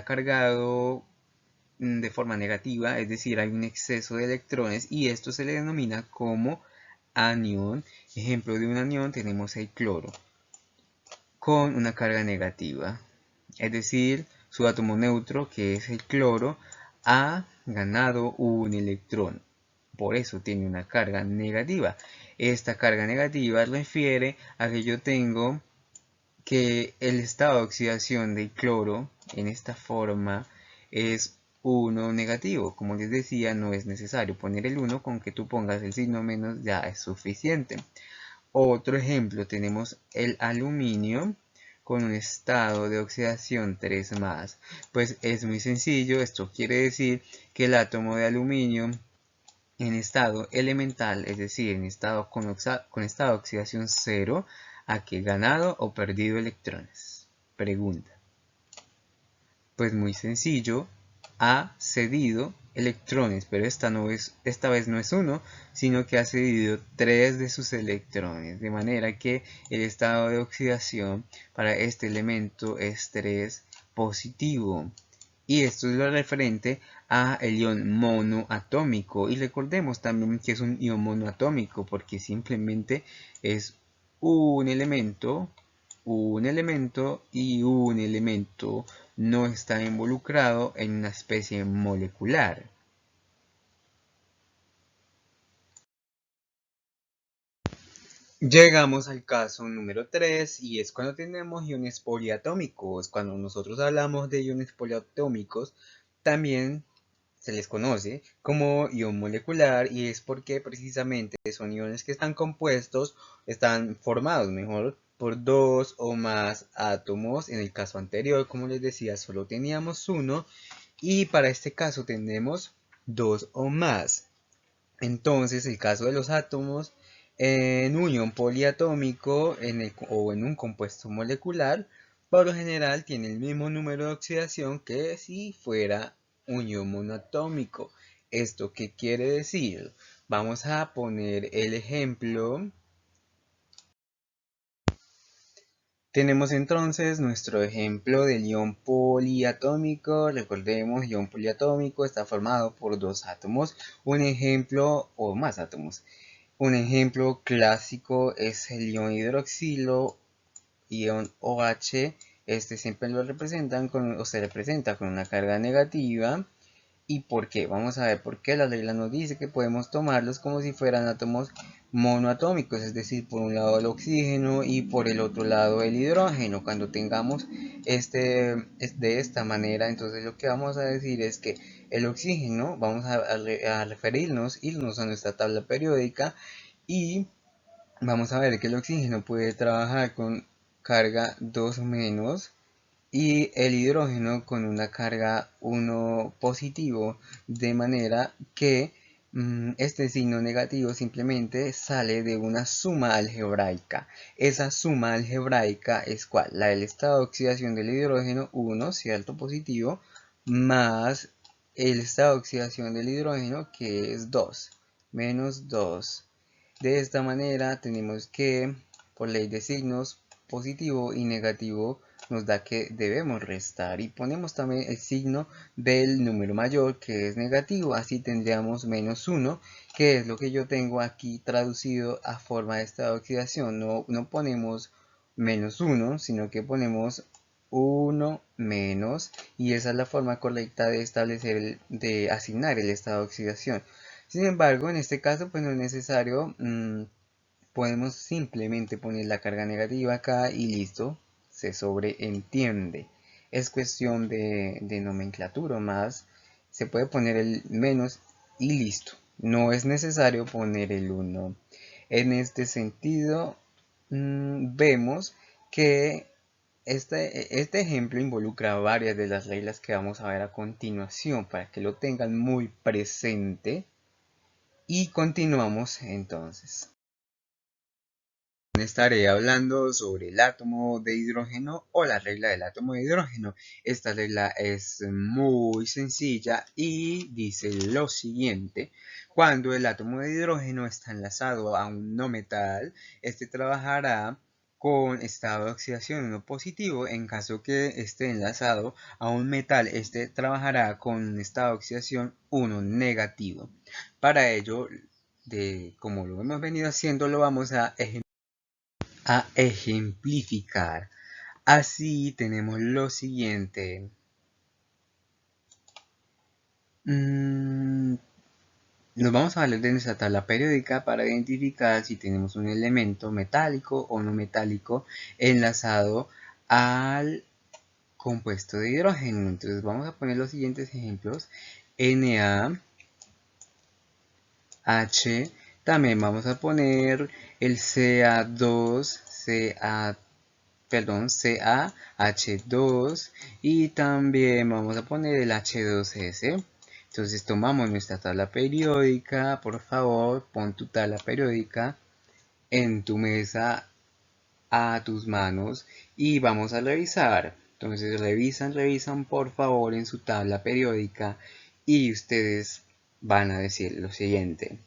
cargado de forma negativa, es decir, hay un exceso de electrones y esto se le denomina como anión. Ejemplo de un anión tenemos el cloro con una carga negativa, es decir, su átomo neutro, que es el cloro, ha ganado un electrón. Por eso tiene una carga negativa. Esta carga negativa refiere a que yo tengo que el estado de oxidación del cloro en esta forma es 1 negativo. Como les decía, no es necesario poner el 1, con que tú pongas el signo menos ya es suficiente. Otro ejemplo, tenemos el aluminio con un estado de oxidación 3 más. Pues es muy sencillo, esto quiere decir que el átomo de aluminio en estado elemental, es decir, en estado con estado de oxidación 0, ¿ha que ganado o perdido electrones? Pregunta. Pues muy sencillo, ha cedido electrones, pero esta vez no es 1, sino que ha cedido 3 de sus electrones, de manera que el estado de oxidación para este elemento es 3 positivo. Y esto es lo referente a el ion monoatómico. Y recordemos también que es un ion monoatómico porque simplemente es un elemento y un elemento, no está involucrado en una especie molecular. Llegamos al caso número 3 y es cuando tenemos iones poliatómicos. Cuando nosotros hablamos de iones poliatómicos, también se les conoce como ion molecular y es porque precisamente son iones que están formados mejor por 2 o más átomos. En el caso anterior, como les decía, solo teníamos uno y para este caso tenemos 2 o más. Entonces, el caso de los átomos en unión poliatómico o en un compuesto molecular, por lo general tiene el mismo número de oxidación que si fuera unión monoatómico. ¿Esto qué quiere decir? Vamos a poner el ejemplo. Tenemos entonces nuestro ejemplo del ion poliatómico. Recordemos, ion poliatómico está formado por dos átomos, un ejemplo o más átomos. Un ejemplo clásico es el ion hidroxilo, ion OH. Este siempre lo representan o se representa con una carga negativa. ¿Y por qué? Vamos a ver por qué la regla nos dice que podemos tomarlos como si fueran átomos monoatómicos, es decir, por un lado el oxígeno y por el otro lado el hidrógeno. Cuando tengamos de esta manera, entonces lo que vamos a decir es que el oxígeno, vamos a irnos a nuestra tabla periódica y vamos a ver que el oxígeno puede trabajar con carga 2 menos y el hidrógeno con una carga 1 positivo, de manera que este signo negativo simplemente sale de una suma algebraica. Esa suma algebraica es ¿cuál? La del estado de oxidación del hidrógeno 1, ¿cierto? Positivo, más el estado de oxidación del hidrógeno que es 2, menos 2. De esta manera tenemos que, por ley de signos, positivo y negativo nos da que debemos restar y ponemos también el signo del número mayor que es negativo, así tendríamos menos 1, que es lo que yo tengo aquí traducido a forma de estado de oxidación. No ponemos menos 1, sino que ponemos 1 menos, y esa es la forma correcta de establecer, de asignar el estado de oxidación. Sin embargo, en este caso pues no es necesario, podemos simplemente poner la carga negativa acá y listo, se sobreentiende. Es cuestión de nomenclatura más, se puede poner el menos y listo. No es necesario poner el 1. En este sentido, vemos que este ejemplo involucra varias de las reglas que vamos a ver a continuación para que lo tengan muy presente. Y continuamos entonces. Estaré hablando sobre el átomo de hidrógeno o la regla del átomo de hidrógeno. Esta regla es muy sencilla y dice lo siguiente: cuando el átomo de hidrógeno está enlazado a un no metal, este trabajará con estado de oxidación 1 positivo. En caso que esté enlazado a un metal, este trabajará con un estado de oxidación 1 negativo. Para ello, como lo hemos venido haciendo, lo vamos a ejemplificar. Así tenemos lo siguiente. Nos vamos a valer de nuestra tabla periódica para identificar si tenemos un elemento metálico o no metálico enlazado al compuesto de hidrógeno. Entonces vamos a poner los siguientes ejemplos. NaH. También vamos a poner el CaH2 y también vamos a poner el H2S. Entonces tomamos nuestra tabla periódica. Por favor, pon tu tabla periódica en tu mesa a tus manos y vamos a revisar. Entonces revisan por favor en su tabla periódica y ustedes van a decir lo siguiente.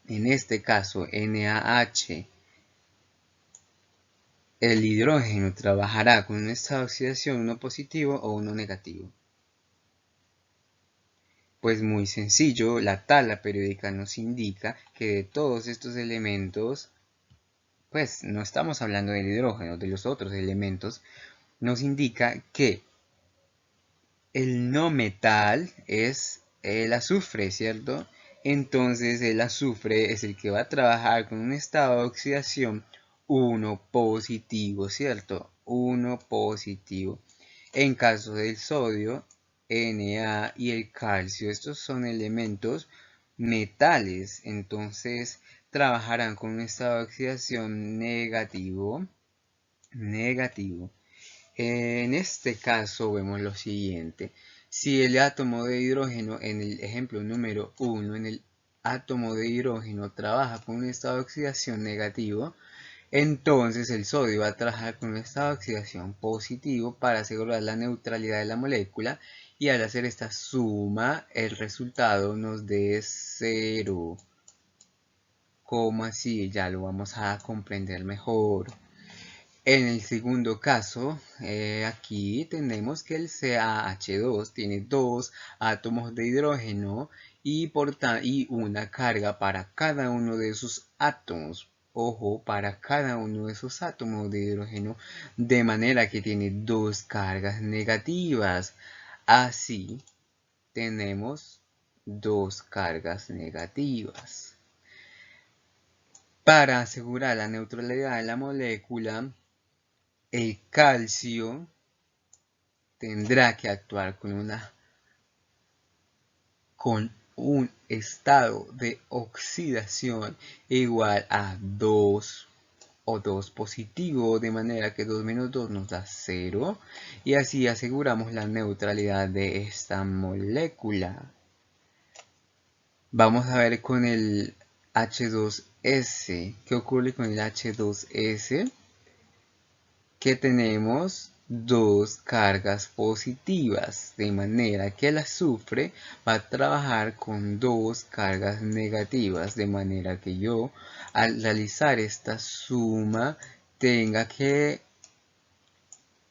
En este caso, NaH, el hidrógeno trabajará con un estado de oxidación 1 positivo o 1 negativo. Pues muy sencillo, la tabla periódica nos indica que de todos estos elementos, pues no estamos hablando del hidrógeno, de los otros elementos, nos indica que el no metal es el azufre, ¿cierto? Entonces el azufre es el que va a trabajar con un estado de oxidación 1 positivo, ¿cierto? 1 positivo. En caso del sodio, Na y el calcio, estos son elementos metales, entonces trabajarán con un estado de oxidación negativo. En este caso vemos lo siguiente. Si el átomo de hidrógeno, en el ejemplo número 1, en el átomo de hidrógeno trabaja con un estado de oxidación negativo, entonces el sodio va a trabajar con un estado de oxidación positivo para asegurar la neutralidad de la molécula, y al hacer esta suma el resultado nos dé 0. ¿Cómo así? Ya lo vamos a comprender mejor. En el segundo caso, aquí tenemos que el CaH2 tiene dos átomos de hidrógeno y una carga para cada uno de sus átomos. Ojo, para cada uno de esos átomos de hidrógeno, de manera que tiene dos cargas negativas. Así, tenemos dos cargas negativas. Para asegurar la neutralidad de la molécula, el calcio tendrá que actuar con un estado de oxidación igual a 2 o 2 positivo, de manera que 2 menos 2 nos da 0, y así aseguramos la neutralidad de esta molécula. Vamos a ver con el H2S. ¿Qué ocurre con el H2S? Que tenemos dos cargas positivas, de manera que el azufre va a trabajar con dos cargas negativas, de manera que yo al realizar esta suma tenga que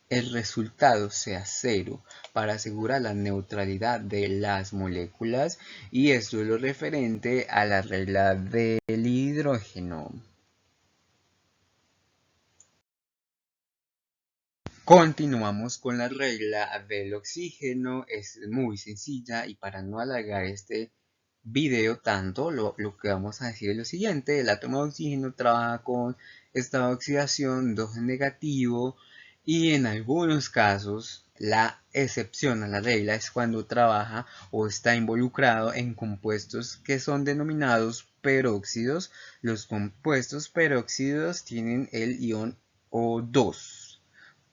el resultado sea 0 para asegurar la neutralidad de las moléculas, y esto es lo referente a la regla del hidrógeno. Continuamos con la regla del oxígeno. Es muy sencilla, y para no alargar este video tanto, lo que vamos a decir es lo siguiente. El átomo de oxígeno trabaja con estado de oxidación 2 negativo, y en algunos casos la excepción a la regla es cuando trabaja o está involucrado en compuestos que son denominados peróxidos. Los compuestos peróxidos tienen el ion O2.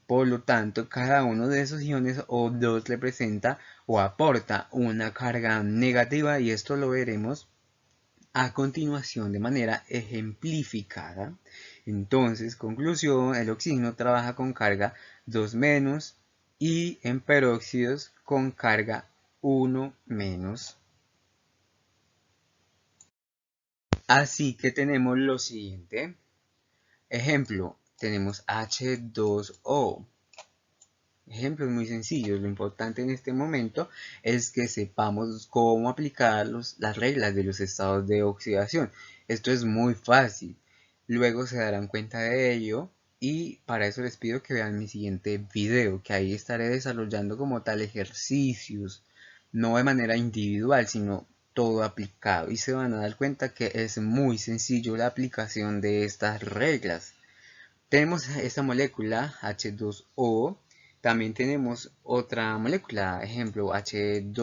Por lo tanto, cada uno de esos iones O2 representa o aporta una carga negativa, y esto lo veremos a continuación de manera ejemplificada. Entonces, conclusión, el oxígeno trabaja con carga 2 menos y en peróxidos con carga 1 menos. Así que tenemos lo siguiente. Ejemplo, tenemos H2O. Ejemplos muy sencillos. Lo importante en este momento es que sepamos cómo aplicar las reglas de los estados de oxidación. Esto es muy fácil. Luego se darán cuenta de ello y para eso les pido que vean mi siguiente video, que ahí estaré desarrollando como tal ejercicios, no de manera individual, sino todo aplicado. Y se van a dar cuenta que es muy sencillo la aplicación de estas reglas. Tenemos esta molécula H2O, también tenemos otra molécula, ejemplo H2